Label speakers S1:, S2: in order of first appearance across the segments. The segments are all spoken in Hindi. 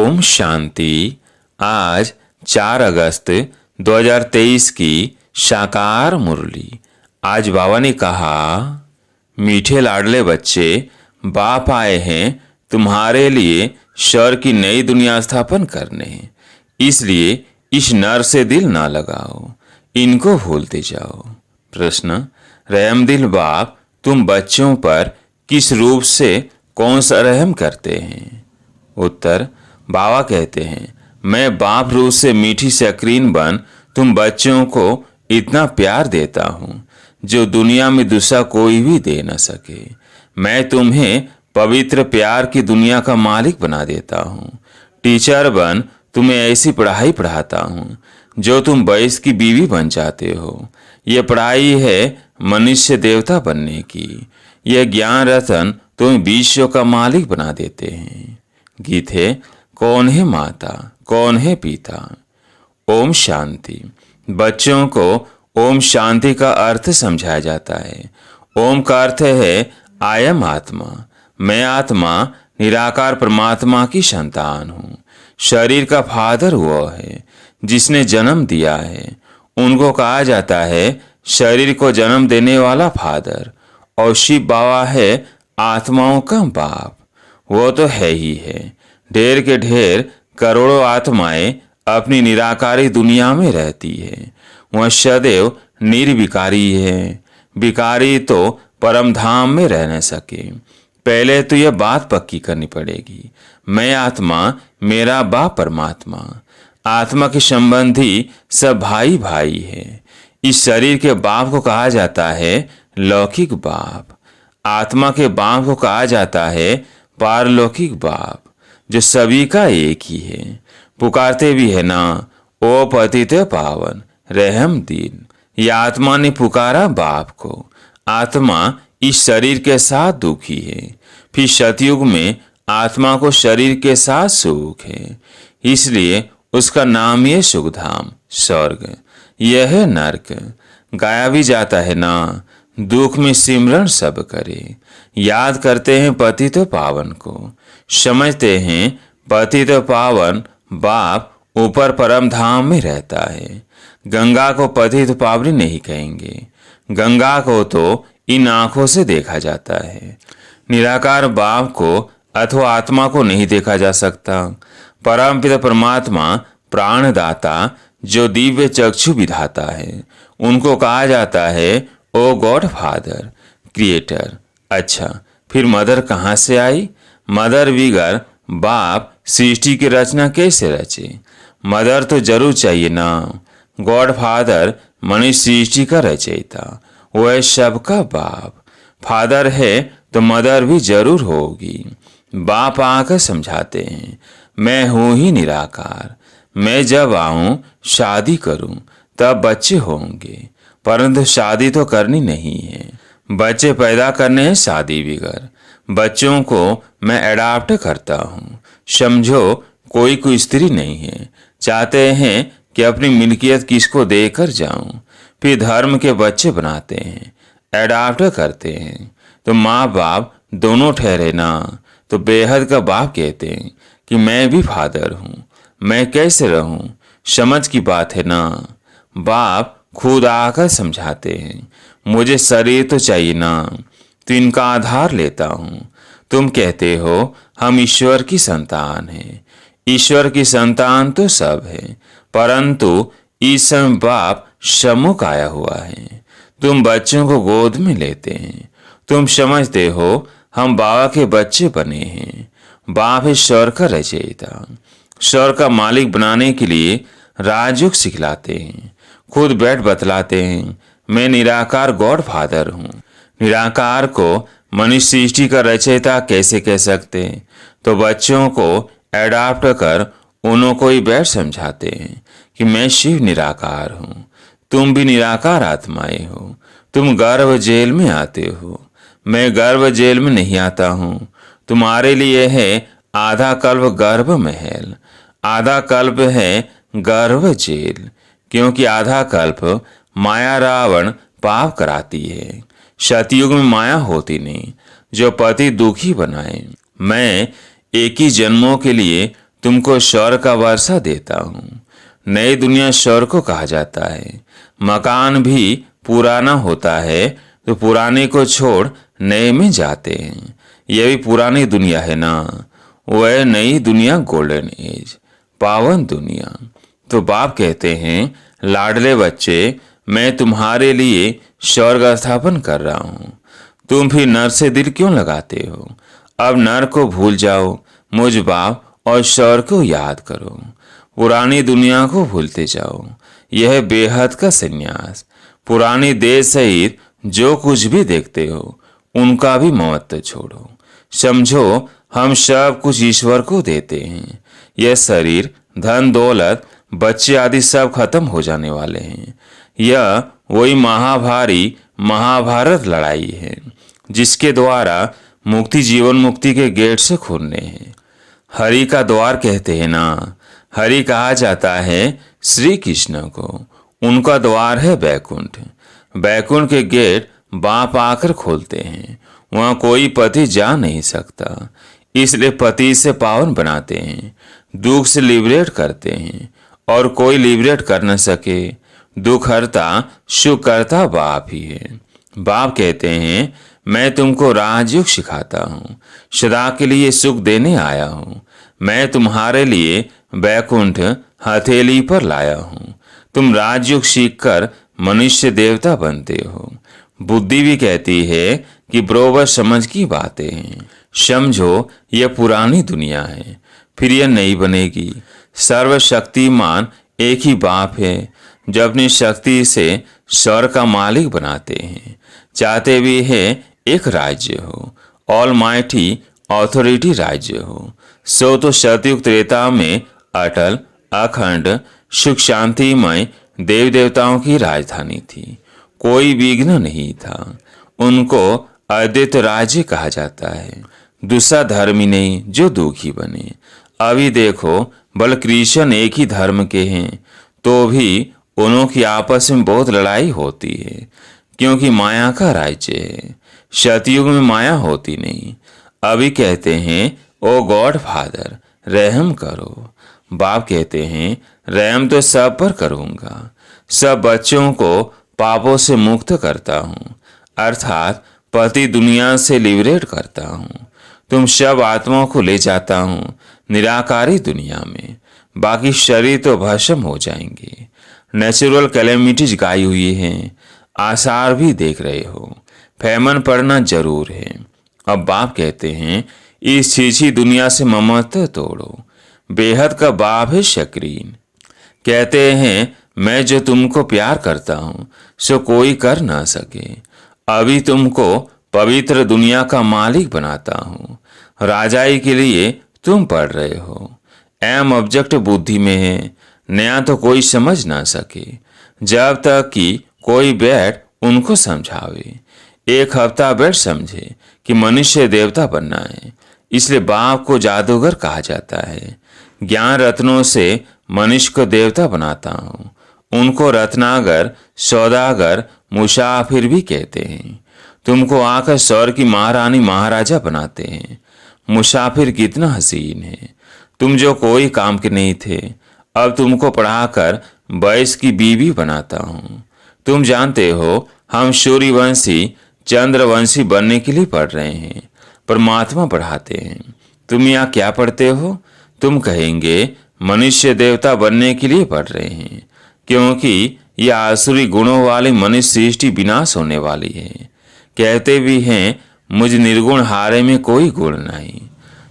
S1: ओम शांति। आज 4 अगस्त 2023 की साकार मुरली। आज बाबा ने कहा, मीठे लाडले बच्चे, बाप आए हैं तुम्हारे लिए स्वर्ग की नई दुनिया स्थापन करने। इसलिए इस नर से दिल ना लगाओ, इनको भूलते जाओ। प्रश्न, रहमदिल बाप तुम बच्चों पर किस रूप से कौन सा रहम करते हैं? उत्तर, बाबा कहते हैं, मैं बाप रूप से मीठी स्क्रीन बन तुम बच्चों को इतना प्यार देता हूँ जो दुनिया में दूसरा कोई भी दे न सके। मैं तुम्हें पवित्र प्यार की दुनिया का मालिक बना देता हूँ। टीचर बन तुम्हें ऐसी पढ़ाई पढ़ाता हूँ जो तुम वैश्य की बीवी बन जाते हो। यह पढ़ाई है मनुष्य देवता बनने की। यह ज्ञान रतन तुम्हें विश्व का मालिक बना देते हैं। गीत है, कौन है माता कौन है पिता। ओम शांति। बच्चों को ओम शांति का अर्थ समझाया जाता है। ओम का अर्थ है आई एम आत्मा। मैं आत्मा निराकार परमात्मा की संतान हूँ। शरीर का फादर वो है जिसने जन्म दिया है। उनको कहा जाता है शरीर को जन्म देने वाला फादर। और शिव बाबा है आत्माओं का बाप। वो तो है ही है। ढेर के ढेर करोड़ों आत्माएं अपनी निराकारी दुनिया में रहती है। वह सदैव निर्विकारी है। विकारी तो परम धाम में रह न सके। पहले तो यह बात पक्की करनी पड़ेगी, मैं आत्मा, मेरा बाप परमात्मा। आत्मा के संबंधी सब भाई भाई है। इस शरीर के बाप को कहा जाता है लौकिक बाप। आत्मा के बाप को कहा जाता है पारलौकिक बाप, जो सभी का एक ही है। पुकारते भी है ना, ओ पतित पावन रहम दीन। यह आत्मा ने पुकारा बाप को। आत्मा इस शरीर के साथ दुखी है। फिर सतयुग में आत्मा को शरीर के साथ सुख है, इसलिए उसका नाम ये सुखधाम स्वर्ग। यह है नरक। गाया भी जाता है ना, दुख में सिमरण सब करे। याद करते हैं पतित पावन को, समझते हैं पतित पावन बाप ऊपर परम धाम में रहता है। गंगा को पतित पावनी नहीं कहेंगे। गंगा को तो इन आंखों से देखा जाता है। निराकार बाप को अथवा आत्मा को नहीं देखा जा सकता। परम पिता परमात्मा प्राणदाता जो दिव्य चक्षु विधाता है, उनको कहा जाता है ओ गॉड फादर क्रिएटर। अच्छा, फिर मदर कहाँ से आई? मदर बिगर बाप सृष्टि की रचना कैसे रचे? मदर तो जरूर चाहिए ना। गॉड फादर मनुष्य सृष्टि का रचयिता, वो है सबका बाप। फादर है तो मदर भी जरूर होगी। बाप आकर समझाते हैं, मैं हूं ही निराकार। मैं जब आऊं शादी करूं तब बच्चे होंगे, परंतु शादी तो करनी नहीं है। बच्चे पैदा करने हैं शादी बिगर। बच्चों को मैं अडॉप्ट करता हूँ। समझो कोई स्त्री नहीं है। चाहते हैं कि अपनी मिल्कियत किसको देकर जाऊं। फिर धर्म के बच्चे बनाते हैं, अडॉप्ट करते हैं। तो माँ बाप दोनों ठहरे ना, तो बेहद का बाप कहते हैं कि मैं भी फादर हूँ, मैं कैसे रहूं? समझ की बात है ना। बाप खुद आकर समझाते हैं, मुझे शरीर तो चाहिए ना, तो इनका आधार लेता हूँ। तुम कहते हो हम ईश्वर की संतान हैं। ईश्वर की संतान तो सब है, परंतु इस समय बाप सम्मुख आया हुआ है। तुम बच्चों को गोद में लेते हैं। तुम समझते हो हम बाबा के बच्चे बने हैं। बाप है स्वर्ग का रचयिता। स्वर्ग का मालिक बनाने के लिए राजयोग सिखलाते हैं। खुद बैठ बतलाते हैं, मैं निराकार गॉड फादर हूँ। निराकार को मनुष्य सृष्टि का रचयिता कैसे कह सकते हैं? तो बच्चों को अडॉप्ट कर उन्हों को ही बैठ समझाते हैं कि मैं शिव निराकार हूँ। तुम भी निराकार आत्माएं हो। तुम गर्भ जेल में आते हो, मैं गर्भ जेल में नहीं आता हूँ। तुम्हारे लिए है आधा कल्प गर्भ महल, आधा कल्प है गर्भ जेल। क्योंकि आधा कल्प माया रावण पाप कराती है। सतयुग में माया होती नहीं जो पति दुखी बनाए। मैं एक ही जन्मों के लिए तुमको स्वर्ग का वर्षा देता हूँ। नई दुनिया स्वर्ग को कहा जाता है। मकान भी पुराना होता है तो पुराने को छोड़ नए में जाते हैं। यह भी पुरानी दुनिया है ना। वह नई दुनिया गोल्डन एज, पावन दुनिया। तो बाप कहते हैं, लाडले बच्चे, मैं तुम्हारे लिए स्वर्ग स्थापन कर रहा हूँ। तुम फिर नर से दिल क्यों लगाते हो? अब नर को भूल जाओ, मुझ बाप और स्वर्ग को याद करो। पुरानी दुनिया को भूलते जाओ। यह बेहद का संन्यास। पुरानी देह सहित जो कुछ भी देखते हो उनका भी महत्व छोड़ो। समझो, हम सब कुछ ईश्वर को देते हैं। यह शरीर, धन दौलत, बच्चे आदि सब खत्म हो जाने वाले हैं। यह वही महाभारत लड़ाई है जिसके द्वारा मुक्ति, जीवन मुक्ति के गेट से खुलने हैं। हरि का द्वार कहते हैं ना। हरि कहा जाता है श्री कृष्ण को। उनका द्वार है बैकुंठ। बैकुंठ के गेट बाप आकर खोलते हैं। वहां कोई पति जा नहीं सकता, इसलिए पति से पावन बनाते हैं, दुख से लिबरेट करते हैं। और कोई लिबरेट कर न सके। दुख हरता सुख करता बाप ही है। बाप कहते हैं, मैं तुमको राजयोग सिखाता हूँ, सदा के लिए सुख देने आया हूँ। मैं तुम्हारे लिए बैकुंठ हथेली पर लाया हूँ। तुम राजयोग सीखकर मनुष्य देवता बनते हो। बुद्धि भी कहती है कि बरोबर समझ की बातें हैं। समझो, यह पुरानी दुनिया है, फिर यह नई बनेगी। सर्वशक्तिमान एक ही बाप है जो अपनी शक्ति से स्वर्ग का मालिक बनाते हैं। चाहते भी है एक राज्य हो, ऑल माइटी ऑथोरिटी राज्य हो। सो तो सतयुग त्रेता में अटल, अखंड, सुख शांतिमय देव देवताओं की राजधानी थी। कोई विघ्न नहीं था। उनको अद्वैत राज्य कहा जाता है। दूसरा धर्म ही नहीं जो दुखी बने। अभी देखो, बल कृष्ण एक ही धर्म के हैं तो भी उन्हों की आपस में बहुत लड़ाई होती है, क्योंकि माया का राज्य है। सतयुग में माया होती नहीं। अभी कहते हैं, ओ गॉड फादर, रहम करो। बाप कहते हैं, रहम तो सब पर करूंगा। सब बच्चों को पापों से मुक्त करता हूँ, अर्थात पति दुनिया से लिबरेट करता हूँ। तुम सब आत्माओं को ले जाता हूँ निराकारी दुनिया में। बाकी शरीर तो भस्म हो जाएंगे। नेचुरल कैलेमिटीज गाई हुई हैं, आसार भी देख रहे हो। फैमन पड़ना जरूर है। अब बाप कहते हैं, इस छीछी दुनिया से ममत्व तोड़ो। बेहद का बाप है शक्रीन। कहते हैं, मैं जो तुमको प्यार करता हूँ सो कोई कर ना सके। अभी तुमको पवित्र दुनिया का मालिक बनाता हूँ। राजाई के लिए तुम पढ़ रहे हो। एम ऑब्जेक्ट बुद्धि में है, नया तो कोई समझ ना सके जब तक कि कोई बैठ उनको समझावे। एक हफ्ता बैठ समझे कि मनुष्य देवता बनना है। इसलिए बाप को जादूगर कहा जाता है। ज्ञान रत्नों से मनुष्य को देवता बनाता हूँ। उनको रत्नागर, सौदागर, मुसाफिर भी कहते हैं। तुमको आकर स्वर्ग की महारानी महाराजा बनाते हैं। मुसाफिर कितना हसीन है। तुम जो कोई काम के नहीं थे, अब तुमको पढ़ाकर वैस की बीवी बनाता हूँ। तुम जानते हो, हम सूर्यवंशी, चंद्रवंशी बनने के लिए पढ़ रहे हैं। परमात्मा पढ़ाते हैं। तुम यहाँ क्या पढ़ते हो? तुम कहेंगे, मनुष्य देवता बनने के लिए पढ़ रहे हैं, क्योंकि यह आसुरी गुणों वाली मनुष्य सृष्टि विनाश होने वाली है। कहते भी हैं, मुझ निर्गुण हारे में कोई गुण नहीं।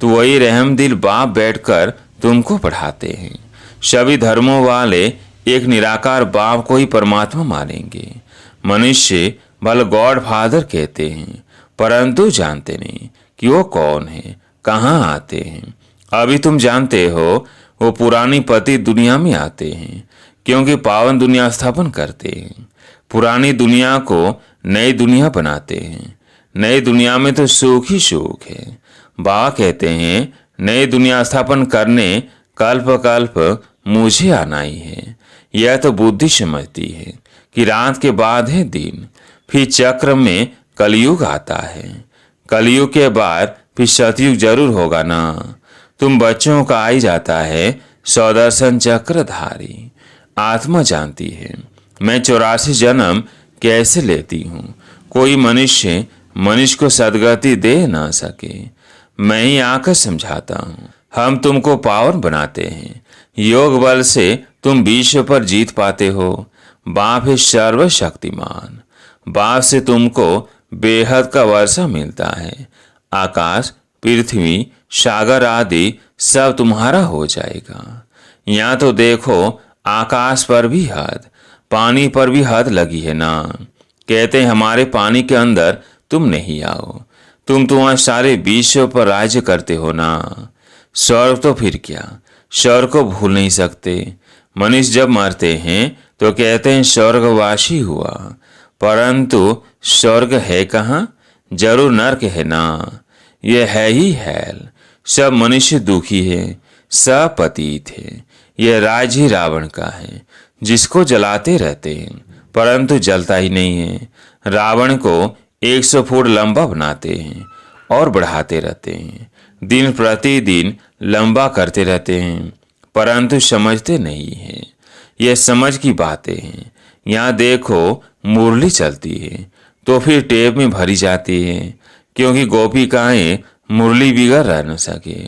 S1: तो वही रहमदिल बाप बैठकर तुमको पढ़ाते हैं। सभी धर्मों वाले एक निराकार बाप को ही परमात्मा मानेंगे। मनुष्य भले गॉड फादर कहते हैं, परंतु जानते नहीं कि वो कौन है, कहाँ आते हैं। अभी तुम जानते हो, वो पुरानी पति दुनिया में आते हैं, क्योंकि पावन दुनिया स्थापन करते हैं। पुरानी दुनिया को नई दुनिया बनाते हैं। नई दुनिया में तो सुख ही सुख है। बाबा कहते हैं, नई दुनिया स्थापन करने कल्प कल्प मुझे आना ही है। यह तो बुद्धि समझती है कि रात के बाद है दिन, फिर चक्र में कलयुग आता है। कलयुग के बाद फिर सतयुग जरूर होगा ना। तुम बच्चों का आई जाता है सौदर्शन चक्रधारी। आत्मा जानती है मैं 84 जन्म कैसे लेती हूँ। कोई मनुष्य मनुष्य को सदगति दे ना सके, मैं ही आकर समझाता हूँ। हम तुमको पावन बनाते हैं, योग बल से तुम विश्व पर जीत पाते हो। बाप है सर्वशक्तिमान, बाप से तुमको बेहद का वर्षा मिलता है। आकाश, पृथ्वी, सागर आदि सब तुम्हारा हो जाएगा। यहाँ तो देखो, आकाश पर भी हद, पानी पर भी हद लगी है ना। कहते हैं हमारे पानी के अंदर तुम नहीं आओ, तुम वहाँ सारे विश्व पर राज्य करते हो ना। स्वर्ग तो फिर क्या, स्वर्ग को भूल नहीं सकते। मनुष्य जब मरते हैं तो कहते हैं स्वर्गवासी हुआ, परंतु स्वर्ग है कहाँ? जरूर नरक है ना। यह है ही हेल। सब मनुष्य दुखी है, सब पतित है। यह राज ही रावण का है, जिसको जलाते रहते हैं परंतु जलता ही नहीं है। रावण को 100 फुट लंबा बनाते हैं और बढ़ाते रहते हैं, दिन प्रतिदिन लंबा करते रहते हैं, परंतु समझते नहीं हैं। यह समझ की बातें हैं। यहाँ देखो, मुरली चलती है तो फिर टेप में भरी जाती है, क्योंकि गोपिकाएं मुरली बिगड़ रह न सके।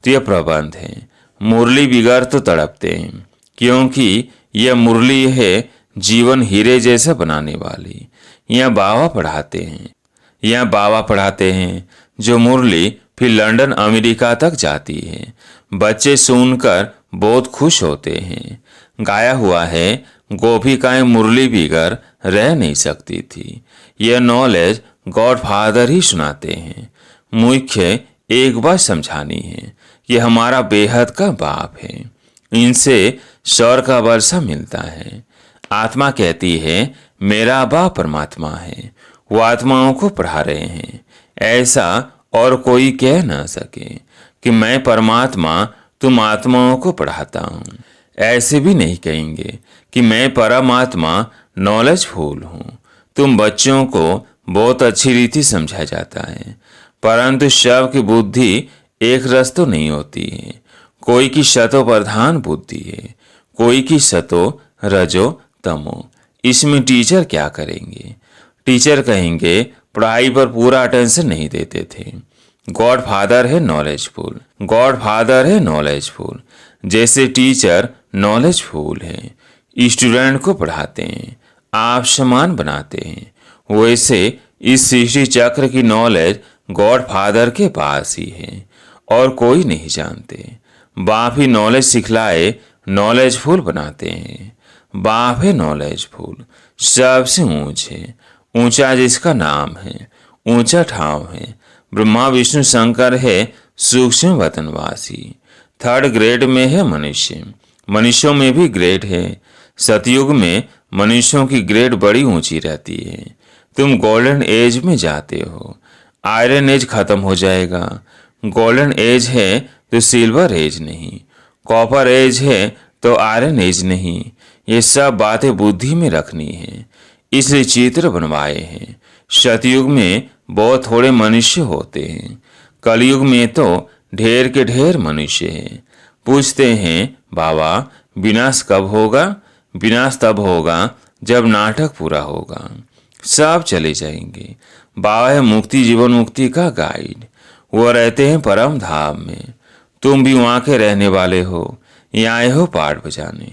S1: तो यह प्रबंध है। मुरली बिगड़ तो तड़पते हैं, क्योंकि यह मुरली है जीवन हीरे जैसा बनाने वाली। यहाँ बाबा पढ़ाते हैं जो मुरली फिर लंदन अमेरिका तक जाती है। बच्चे सुनकर बहुत खुश होते हैं। गाया हुआ है, गोपिकाएं मुरली बिगड़ रह नहीं सकती थी। यह नॉलेज गॉड फादर ही सुनाते हैं। मुख्य एक बात समझानी है, ये हमारा बेहद का बाप है, इनसे स्वर्ग का वर्षा मिलता है। आत्मा कहती है मेरा बाप परमात्मा है, वो आत्माओं को पढ़ा रहे हैं। ऐसा और कोई कह ना सके कि मैं परमात्मा तुम आत्माओं को पढ़ाता हूँ। ऐसे भी नहीं कहेंगे कि मैं परमात्मा नॉलेजफुल हूँ। तुम बच्चों को बहुत अच्छी रीति समझा जाता है, परंतु शव की बुद्धि एक रस तो नहीं होती है। कोई की शतो प्रधान बुद्धि है, कोई की शतो रजो तमो। इसमें टीचर क्या करेंगे? टीचर कहेंगे पढ़ाई पर पूरा अटेंशन नहीं देते थे। गॉड फादर है नॉलेजफुल, गॉड फादर है नॉलेजफुल। जैसे टीचर नॉलेजफुल है, स्टूडेंट को पढ़ाते हैं, आप समान बनाते हैं, वैसे इस सृष्टि चक्र की नॉलेज गॉड फादर के पास ही है और कोई नहीं जानते। बाप ही नॉलेज सिखलाए, नॉलेजफुल बनाते हैं। बाप है नॉलेजफुल, सबसे ऊंचे, ऊंचा जिसका नाम है, ऊंचा ठाव है। ब्रह्मा विष्णु शंकर है सूक्ष्म वतनवासी। 3rd ग्रेड में है मनुष्य, मनुष्यों में भी ग्रेड है। सतयुग में मनुष्यों की ग्रेड बड़ी ऊंची रहती है। तुम गोल्डन एज में जाते हो, आयरन एज खत्म हो जाएगा। गोल्डन एज है तो सिल्वर एज नहीं, कॉपर एज है तो आयरन एज नहीं। ये सब बातें बुद्धि में रखनी है, इसलिए चित्र बनवाए हैं। सतयुग में बहुत थोड़े मनुष्य होते हैं, कलयुग में तो ढेर के ढेर मनुष्य हैं। पूछते हैं बाबा विनाश कब होगा? विनाश तब होगा जब नाटक पूरा होगा, सब चले जाएंगे। बाबा है मुक्ति जीवन मुक्ति का गाइड, वो रहते हैं परम धाम में। तुम भी वहाँ के रहने वाले हो, यहाँ आए हो पाठ बजाने।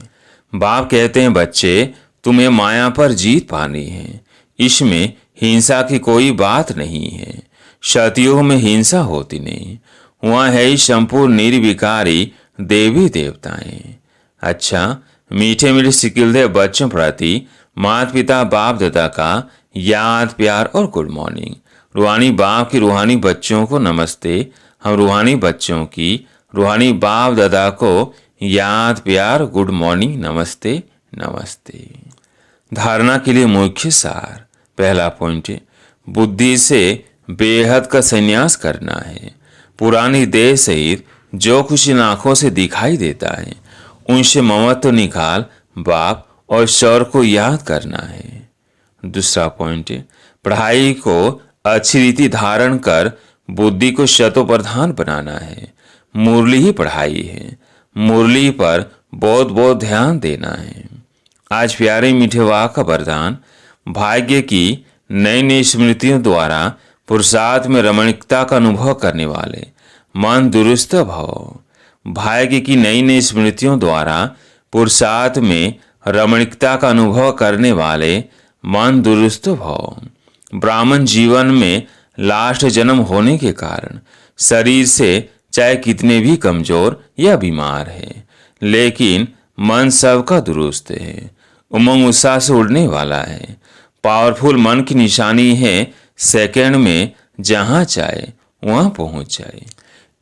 S1: बाप कहते हैं बच्चे तुम्हें माया पर जीत पानी है, इसमें हिंसा की कोई बात नहीं है। सतयुग में हिंसा होती नहीं, वहाँ है ही संपूर्ण निर्विकारी देवी देवताएं। अच्छा, मीठे मीठे सिकिलदेव बच्चों प्रति माता पिता बाप दादा का याद प्यार और गुड मॉर्निंग। रूहानी बाप की रूहानी बच्चों को नमस्ते। हम रूहानी बच्चों की रूहानी बाप दादा को याद प्यार गुड मॉर्निंग नमस्ते नमस्ते। धारणा के लिए मुख्य सार। पहला पॉइंट, बुद्धि से बेहद का संन्यास करना है। पुरानी देह सहित जो कुछ इन आंखों से दिखाई देता है उनसे ममत्व निकाल बाप और ईश्वर को याद करना है। दूसरा पॉइंट, पढ़ाई को अच्छी रीति धारण कर बुद्धि को शतो प्रधान बनाना है। मुरली ही पढ़ाई है। मुरली पर बहुत बहुत ध्यान देना है। आज प्यारे मीठे वाक का वरदान, भाग्य की नई नई स्मृतियों द्वारा पुरुषार्थ में रमणीकता का अनुभव करने वाले मन दुरुस्त भव। भाग्य की नई नई स्मृतियों द्वारा पुरुषार्थ में रमणीकता का अनुभव करने वाले मन दुरुस्त भव। ब्राह्मण जीवन में लास्ट जन्म होने के कारण शरीर से चाहे कितने भी कमजोर या बीमार है, लेकिन मन सबका दुरुस्त है, उमंग उत्साह से उड़ने वाला है। पावरफुल मन की निशानी है सेकंड में जहां चाहे वहां पहुंच जाए।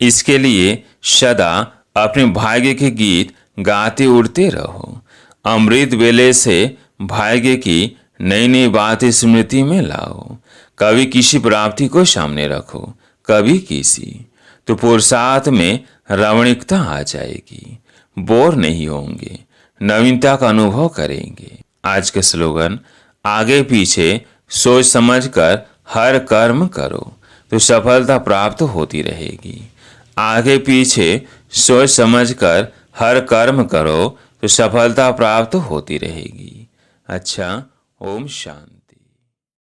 S1: इसके लिए सदा अपने भाग्य के गीत गाते उड़ते रहो। अमृत वेले से भाग्य की नई नई बातें स्मृति में लाओ। कभी किसी प्राप्ति को सामने रखो, कभी किसी, तो पुरुषार्थ में रमणीकता आ जाएगी। बोर नहीं होंगे, नवीनता का अनुभव करेंगे। आज का स्लोगन, आगे पीछे सोच समझकर हर कर्म करो तो सफलता प्राप्त होती रहेगी। आगे पीछे सोच समझकर हर कर्म करो तो सफलता प्राप्त होती रहेगी। अच्छा, ओम शांति।